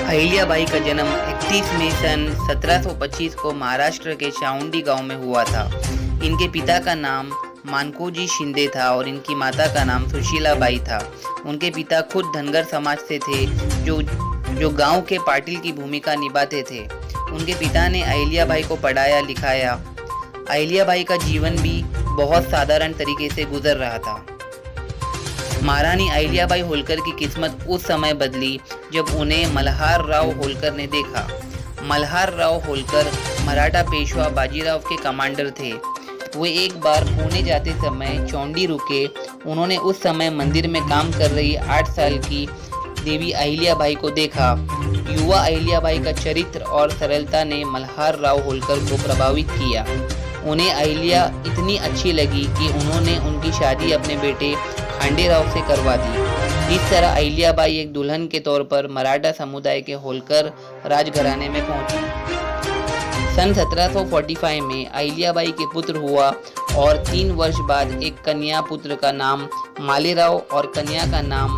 अहिल्याबाई का जन्म 31 मई सन 1725 को महाराष्ट्र के चाउंडी गांव में हुआ था। इनके पिता का नाम मानकोजी शिंदे था और इनकी माता का नाम सुशीलाबाई था। उनके पिता खुद धनगर समाज से थे जो गांव के पाटिल की भूमिका निभाते थे। उनके पिता ने अहिल्याबाई को पढ़ाया लिखाया। अहिल्याबाई का जीवन भी बहुत साधारण तरीके से गुजर रहा था। महारानी अहिल्याबाई होलकर की किस्मत उस समय बदली जब उन्हें मल्हार राव होलकर ने देखा। मल्हार राव होलकर मराठा पेशवा बाजीराव के कमांडर थे। वे एक बार पुणे जाते समय चौंडी रुके। उन्होंने उस समय मंदिर में काम कर रही 8 साल की देवी अहिल्याबाई को देखा। युवा अहिल्याबाई का चरित्र और सरलता ने मल्हार राव होलकर को प्रभावित किया। उन्हें अहिल्या इतनी अच्छी लगी कि उन्होंने उनकी शादी अपने बेटे खांडेराव से करवा दी। इस तरह अहिल्याबाई एक दुल्हन के तौर पर मराठा समुदाय के होलकर राजघराने में पहुंची। सन 1745 में अहिल्याबाई के पुत्र हुआ और 3 वर्ष बाद एक कन्या पुत्र का नाम मालेराव और कन्या का नाम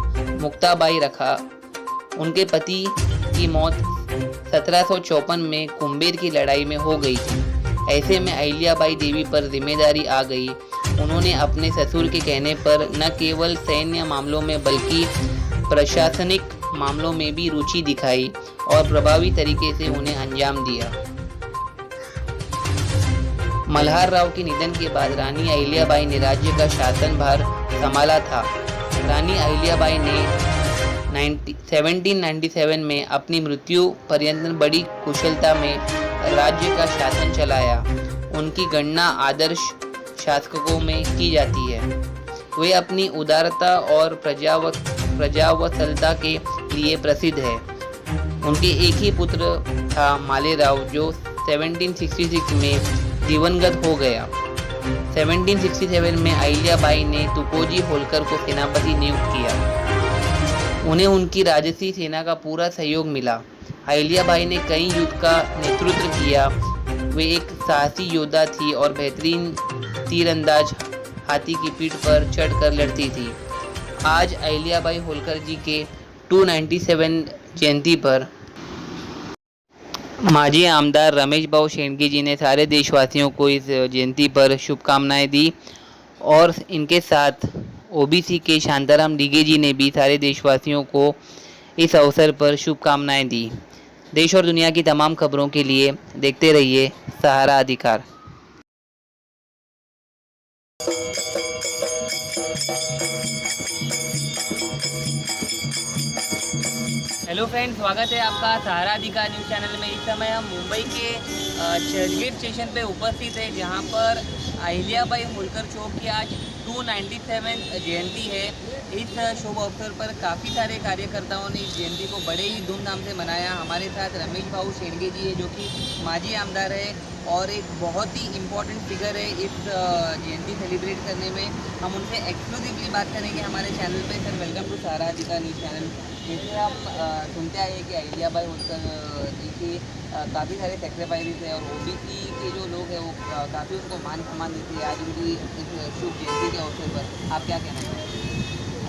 मुक्ताबाई रखा। उनके पति की मौत 1754 में कुंभेर की लड़ाई में हो गई थी। ऐसे में अहिल्याबाई देवी पर जिम्मेदारी आ गई। उन्होंने अपने ससुर के कहने पर न केवल सैन्य मामलों में बल्कि प्रशासनिक मामलों में भी रुचि दिखाई और प्रभावी तरीके से उन्हें अंजाम दिया। मल्हार राव के निधन के बाद रानी अहिल्याबाई ने राज्य का शासनभार संभाला था। रानी अहिल्याबाई ने 1797 में अपनी मृत्यु पर्यंत बड़ी कुशलता में राज्य का शासन चलाया। उनकी गणना आदर्श शासकों में की जाती है। वे अपनी उदारता और प्रजावत्सलता के लिए प्रसिद्ध है। उनके एक ही पुत्र था मालेराव जो 1766 में दिवंगत हो गया। 1767 में अहिल्याबाई ने तुकोजी होलकर को सेनापति नियुक्त किया। उन्हें उनकी राजसी सेना का पूरा सहयोग मिला। अहिल्याबाई ने कई युद्ध का नेतृत्व किया। वे एक साहसी योद्धा थी और बेहतरीन तीरंदाज हाथी की पीठ पर चढ़कर लड़ती थी। आज अहिल्याबाई होलकर जी के 297 जयंती पर माजी आमदार रमेश भाऊ शेंडगे जी ने सारे देशवासियों को इस जयंती पर शुभकामनाएं दी और इनके साथ ओबीसी के शांताराम डीगे जी ने भी सारे देशवासियों को इस अवसर पर शुभकामनाएं दी। देश और दुनिया की तमाम खबरों के लिए देखते रहिए सहारा अधिकार। हेलो फ्रेंड्स, स्वागत है आपका सहारा अधिकार न्यूज़ चैनल में। इस समय हम मुंबई के चर्चगेट स्टेशन पे उपस्थित है जहां पर अहिल्याबाई होलकर चौक की आज 297 जयंती है। इस शुभ अवसर पर काफ़ी सारे कार्यकर्ताओं ने इस जयंती को बड़े ही धूमधाम से मनाया। हमारे साथ रमेश भाऊ शेंडगे जी है जो कि माजी आमदार है और एक बहुत ही इम्पोर्टेंट फिगर है इस जयंती सेलिब्रेट करने में। हम उनसे एक्सक्लूसिवली बात करेंगे हमारे चैनल पे। सर, वेलकम टू सहारा अधिकार न्यूज़ चैनल। जैसे हम सुनते आए कि अहिल्याबाई होलकर जी की काफ़ी सारे सेक्रीफाइस है और ओबीसी के जो लोग हैं वो काफ़ी उनको मान सम्मान देते हैं। आज उनकी इस शुभ जयंती के अवसर पर आप क्या कहना चाहेंगे?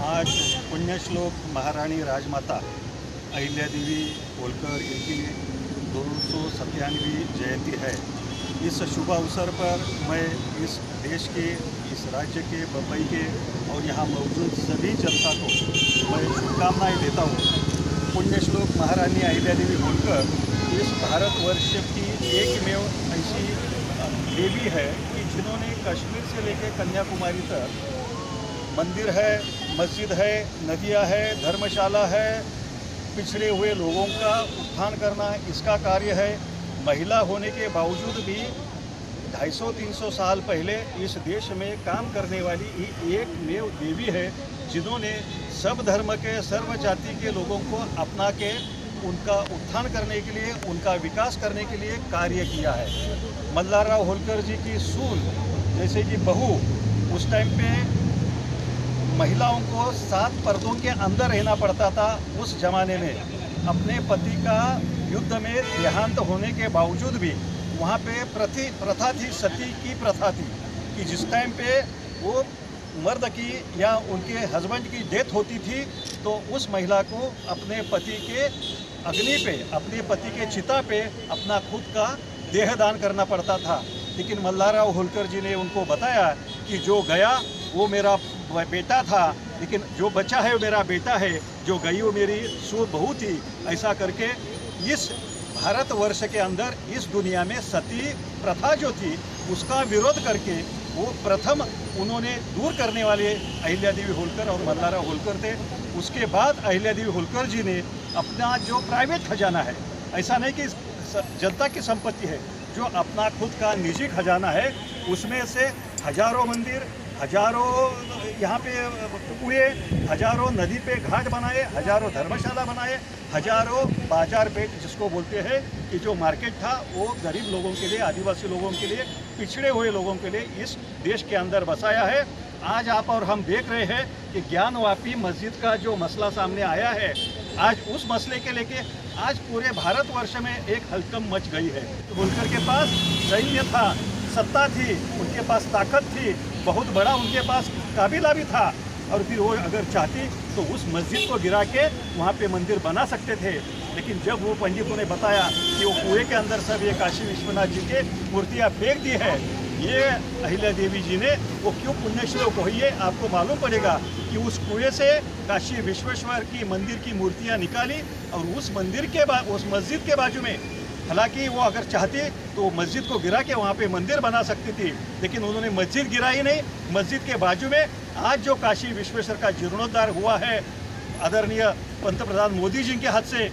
आज पुण्यश्लोक महारानी राजमाता अहिल्या देवी होलकर इनकी 297वीं जयंती है। इस शुभ अवसर पर मैं इस देश के, इस राज्य के, बम्बई के और यहाँ मौजूद सभी जनता को मैं शुभकामनाएं देता हूँ। पुण्यश्लोक महारानी अहिल्या देवी होलकर इस भारतवर्ष की एकमेव ऐसी देवी है कि जिन्होंने कश्मीर से लेकर कन्याकुमारी तक मंदिर है, मस्जिद है, नदियाँ है, धर्मशाला है, पिछड़े हुए लोगों का उत्थान करना इसका कार्य है। महिला होने के बावजूद भी 250-300 साल पहले इस देश में काम करने वाली एकमेव देवी है जिन्होंने सब धर्म के, सर्व जाति के लोगों को अपना के उनका उत्थान करने के लिए, उनका विकास करने के लिए कार्य किया है। मल्हार राव होलकर जी की सून जैसे कि बहू, उस टाइम पे महिलाओं को 7 पर्दों के अंदर रहना पड़ता था। उस जमाने में अपने पति का युद्ध में देहांत होने के बावजूद भी वहाँ पे प्रथा थी, सती की प्रथा थी कि जिस टाइम पे वो मर्द की या उनके हस्बैंड की डेथ होती थी तो उस महिला को अपने पति के अग्नि पे, अपने पति के चिता पे अपना खुद का देह दान करना पड़ता था। लेकिन मल्हारराव होलकर जी ने उनको बताया कि जो गया वो मेरा बेटा था, लेकिन जो बचा है वो मेरा बेटा है, जो गई वो मेरी सू बहू थी। ऐसा करके इस भारतवर्ष के अंदर, इस दुनिया में सती प्रथा जो थी उसका विरोध करके वो प्रथम उन्होंने दूर करने वाले अहिल्या देवी होलकर और मल्हारराव होलकर थे। उसके बाद अहिल्या देवी होलकर जी ने अपना जो प्राइवेट खजाना है, ऐसा नहीं कि जनता की संपत्ति है, जो अपना खुद का निजी खजाना है, उसमें से हजारों मंदिर, हजारों यहाँ पे कुएं, हजारों नदी पे घाट बनाए, हजारों धर्मशाला बनाए, हजारों बाजार पेट जिसको बोलते हैं कि जो मार्केट था वो गरीब लोगों के लिए, आदिवासी लोगों के लिए, पिछड़े हुए लोगों के लिए इस देश के अंदर बसाया है। आज आप और हम देख रहे हैं कि ज्ञानवापी मस्जिद का जो मसला सामने आया है, आज उस मसले के लेके आज पूरे भारतवर्ष में एक हलचल मच गई है। होलकर के पास सैन्य था, सत्ता थी, उनके पास ताकत थी, बहुत बड़ा उनके पास काबिला भी था, और फिर वो अगर चाहती तो उस मस्जिद को गिरा के वहाँ पे मंदिर बना सकते थे। लेकिन जब वो पंडितों ने बताया कि वो कुएं के अंदर सब ये काशी विश्वनाथ जी के मूर्तियाँ फेंक दी है, ये अहिल्या देवी जी ने वो क्यों पुण्यश्लोक हुई है, आपको मालूम पड़ेगा कि उस कुएं से काशी विश्वेश्वर की मंदिर की मूर्तियाँ निकाली, और उस मंदिर के उस मस्जिद के बाजू में, हालांकि वो अगर चाहती तो मस्जिद को गिरा के वहाँ पे मंदिर बना सकती थी, लेकिन उन्होंने मस्जिद गिराई नहीं। मस्जिद के बाजू में आज जो काशी विश्वेश्वर का जीर्णोद्धार हुआ है, आदरणीय पंतप्रधान मोदी जी के हाथ से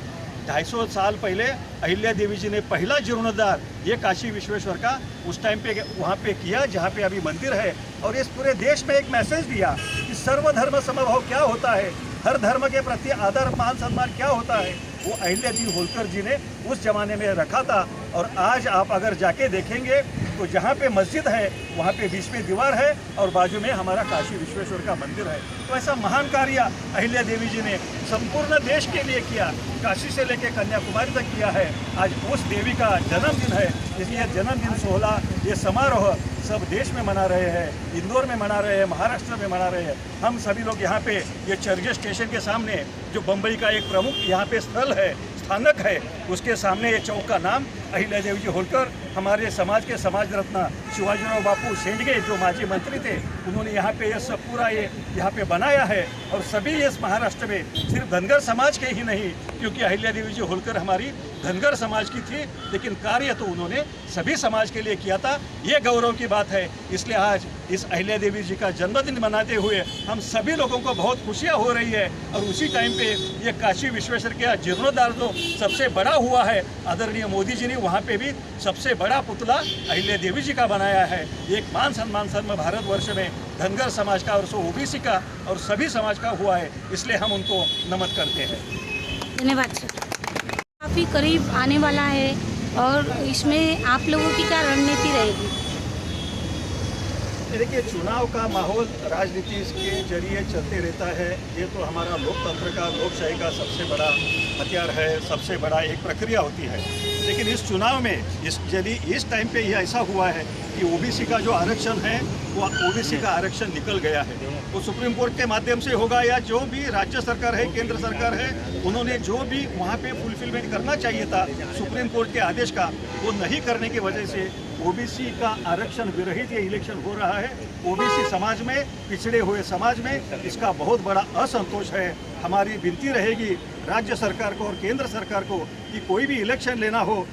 250 साल पहले अहिल्या देवी जी ने पहला जीर्णोद्धार ये काशी विश्वेश्वर का उस टाइम पे वहाँ पे किया, जहाँ पे अभी मंदिर है। और इस पूरे देश में एक मैसेज दिया कि सर्वधर्म समभाव क्या होता है, हर धर्म के प्रति आदर मान सम्मान क्या होता है, वो अहिल्या देवी होलकर जी ने उस जमाने में रखा था। और आज आप अगर जाके देखेंगे तो जहाँ पे मस्जिद है वहाँ पे बीच में दीवार है और बाजू में हमारा काशी विश्वेश्वर का मंदिर है। तो ऐसा महान कार्य अहिल्या देवी जी ने संपूर्ण देश के लिए किया, काशी से लेकर कन्याकुमारी तक किया है। आज उस देवी का जन्मदिन है, इसलिए जन्मदिन सोहला, ये समारोह सब देश में मना रहे हैं, इंदौर में मना रहे हैं, महाराष्ट्र में मना रहे हैं। हम सभी लोग यहाँ पे ये चर्च स्टेशन के सामने जो बम्बई का एक प्रमुख यहाँ पे स्थल है, स्थानक है, उसके सामने ये चौक का नाम अहिल्या देवी जी होलकर, हमारे समाज के समाज रत्न शिवाजीराव बापू शेंडगे जो माजी मंत्री थे, उन्होंने यहाँ पे ये सब पूरा ये यहाँ पे बनाया है। और सभी इस महाराष्ट्र में सिर्फ धनगर समाज के ही नहीं, क्योंकि अहिल्या देवी जी होलकर हमारी धनगर समाज की थी, लेकिन कार्य तो उन्होंने सभी समाज के लिए किया था। ये गौरव की बात है। इसलिए आज इस अहिल्या देवी जी का जन्मदिन मनाते हुए हम सभी लोगों को बहुत खुशियाँ हो रही है। और उसी टाइम पे ये काशी विश्वेश्वर का जीर्णोद्धार जो सबसे बड़ा हुआ है, आदरणीय मोदी जी ने वहाँ पे भी सबसे बड़ा पुतला अहिल्या देवी जी का बनाया है। एक मान सम्मान सर्व भारतवर्ष में धनगर समाज का और सो ओबीसी का और सभी समाज का हुआ है, इसलिए हम उनको नमन करते हैं। धन्यवाद सर। काफ़ी करीब आने वाला है और इसमें आप लोगों की क्या रणनीति रहेगी? देखिए, चुनाव का माहौल राजनीति के जरिए चलते रहता है। ये तो हमारा लोकतंत्र का, लोकशाही का सबसे बड़ा हथियार है, सबसे बड़ा एक प्रक्रिया होती है। लेकिन इस चुनाव में यदि इस टाइम पे ये ऐसा हुआ है कि ओबीसी का जो आरक्षण है वो ओबीसी का आरक्षण निकल गया है, वो सुप्रीम कोर्ट के माध्यम से होगा या जो भी राज्य सरकार है, केंद्र सरकार है, उन्होंने जो भी वहाँ पे फुलफिलमेंट करना चाहिए था सुप्रीम कोर्ट के आदेश का, वो नहीं करने की वजह से ओबीसी का आरक्षण विरहित ये इलेक्शन हो रहा है। ओबीसी समाज में, पिछड़े हुए समाज में इसका बहुत बड़ा असंतोष है। हमारी विनती रहेगी राज्य सरकार को और केंद्र सरकार को कि कोई भी इलेक्शन लेना हो,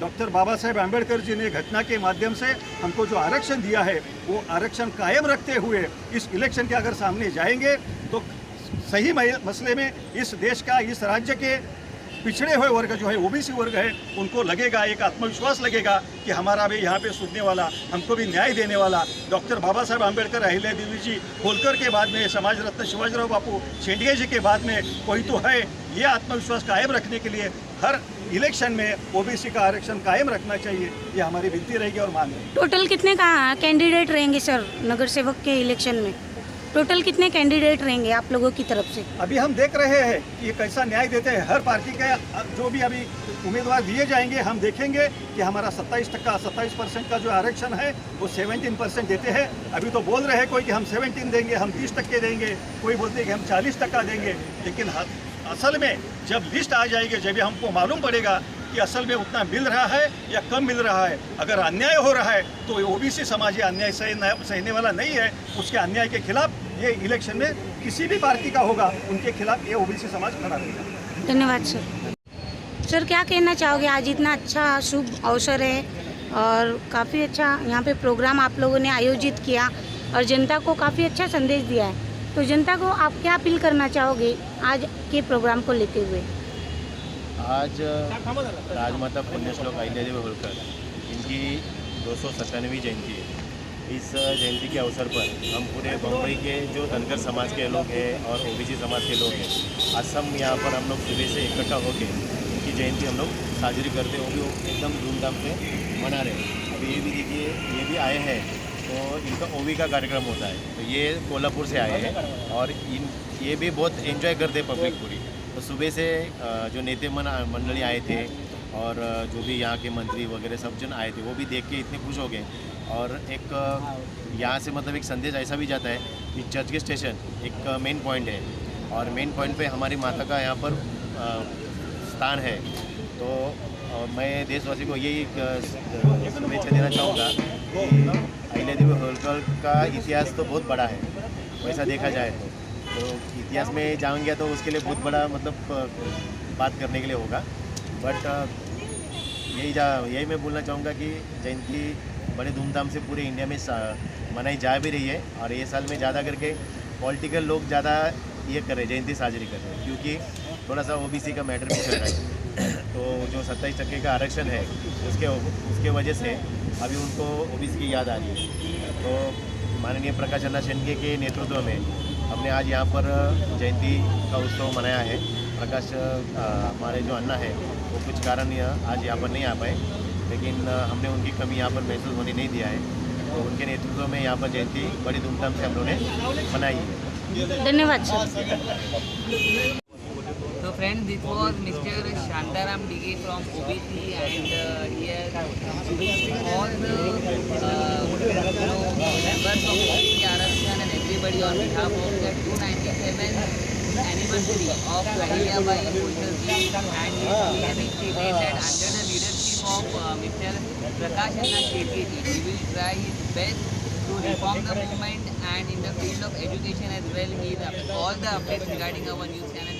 डॉक्टर बाबा साहेब आम्बेडकर जी ने घटना के माध्यम से हमको जो आरक्षण दिया है वो आरक्षण कायम रखते हुए इस इलेक्शन के अगर सामने जाएंगे तो सही मसले में इस देश का, इस राज्य के पिछड़े हुए वर्ग जो है, ओबीसी वर्ग है, उनको लगेगा, एक आत्मविश्वास लगेगा कि हमारा भी यहाँ पे सुनने वाला, हमको भी न्याय देने वाला डॉक्टर बाबा साहेब आम्बेडकर, अहिल्या देवी जी होलकर के बाद में समाज रत्न शिवाजीराव बापू शेंडगे जी के बाद में कोई तो है। ये आत्मविश्वास कायम रखने के लिए हर इलेक्शन में ओबीसी का आरक्षण कायम रखना चाहिए, ये हमारी विनती रहेगी और मांग है। टोटल कितने का कैंडिडेट रहेंगे सर नगर सेवक के इलेक्शन में? टोटल कितने कैंडिडेट रहेंगे आप लोगों की तरफ से? अभी हम देख रहे हैं कि ये कैसा न्याय देते हैं। हर पार्टी के जो भी अभी उम्मीदवार दिए जाएंगे, हम देखेंगे कि हमारा 27% का जो आरक्षण है वो 17% देते हैं। अभी तो बोल रहे हैं कोई कि हम 17 देंगे, हम 30% देंगे, कोई बोलते हैं कि हम 40% देंगे। लेकिन असल में जब लिस्ट आ जाएगी, जब भी हमको मालूम पड़ेगा कि असल में उतना मिल रहा है या कम मिल रहा है। अगर अन्याय हो रहा है तो ओबीसी समाज ये अन्याय सहने वाला नहीं है। उसके अन्याय के खिलाफ ये इलेक्शन में किसी भी पार्टी का होगा, उनके खिलाफ ये ओबीसी समाज खड़ा रहेगा। धन्यवाद सर। सर क्या कहना चाहोगे, आज इतना अच्छा शुभ अवसर है और काफ़ी अच्छा यहाँ पे प्रोग्राम आप लोगों ने आयोजित किया और जनता को काफ़ी अच्छा संदेश दिया है, तो जनता को आप क्या अपील करना चाहोगे आज के प्रोग्राम को लेते हुए? आज राजमाता पुण्यश्लोक अहिल्यादेवी होलकर इनकी 297वीं जयंती है। इस जयंती के अवसर पर हम पूरे बम्बई के जो धनगर समाज के लोग हैं और ओबीसी समाज के लोग हैं, आज सब यहाँ पर हम लोग सुबह से इकट्ठा होकर इनकी जयंती हम लोग साजरी करते हैं, वो भी एकदम धूमधाम से मना रहे हैं। अब ये भी देखिए, ये भी आए हैं तो इनका ओवी का कार्यक्रम होता है, तो ये कोल्हापुर से आए हैं और ये भी बहुत एंजॉय करते हैं पब्लिक पूरी। तो सुबह से जो नेता मंडली आए थे और जो भी यहाँ के मंत्री वगैरह सब जन आए थे, वो भी देख के इतने खुश हो गए। और एक यहाँ से मतलब एक संदेश ऐसा भी जाता है कि चर्च के स्टेशन एक मेन पॉइंट है और मेन पॉइंट पे हमारी माता का यहाँ पर स्थान है। तो मैं देशवासी को यही शुभेच्छा देना चाहूँगा कि अहिल्यादेवी होलकर का इतिहास तो बहुत बड़ा है, वैसा देखा जाए तो इतिहास में जाएंगे तो उसके लिए बहुत बड़ा मतलब बात करने के लिए होगा। बट यही मैं बोलना चाहूँगा कि जयंती बड़े धूमधाम से पूरे इंडिया में मनाई जा भी रही है और ये साल में ज़्यादा करके पॉलिटिकल लोग ज़्यादा ये कर रहे हैं, जयंती साजरी कर रहे हैं, क्योंकि थोड़ा सा ओबीसी का मैटर भी चल रहा है। तो जो 27% का आरक्षण है उसके वजह से अभी उनको ओबीसी की याद आ रही है। तो माननीय प्रकाश अन्ना शेंडगे के नेतृत्व में हमने आज यहाँ पर जयंती का उत्सव मनाया है। प्रकाश हमारे जो अन्ना है वो कुछ कारण आज यहाँ पर नहीं आ पाए, लेकिन हमने उनकी कमी यहाँ पर महसूस होने नहीं दिया है। तो उनके नेतृत्व में यहाँ पर जयंती बड़ी धूमधाम से हम लोगों ने मनाई है। धन्यवाद sir. So friends, this was Mr. Shantaram Digge from OBC and he has wished all the members of OBC Arakshan and everybody on behalf of the 297th anniversary of Ahilyabai Holkar ji, and he clearly stated that under the leadership of Mr. Prakash Anna Shetye ji, he will try his best to reform the movement and in the field of education as well. He is all the updates regarding our news channel.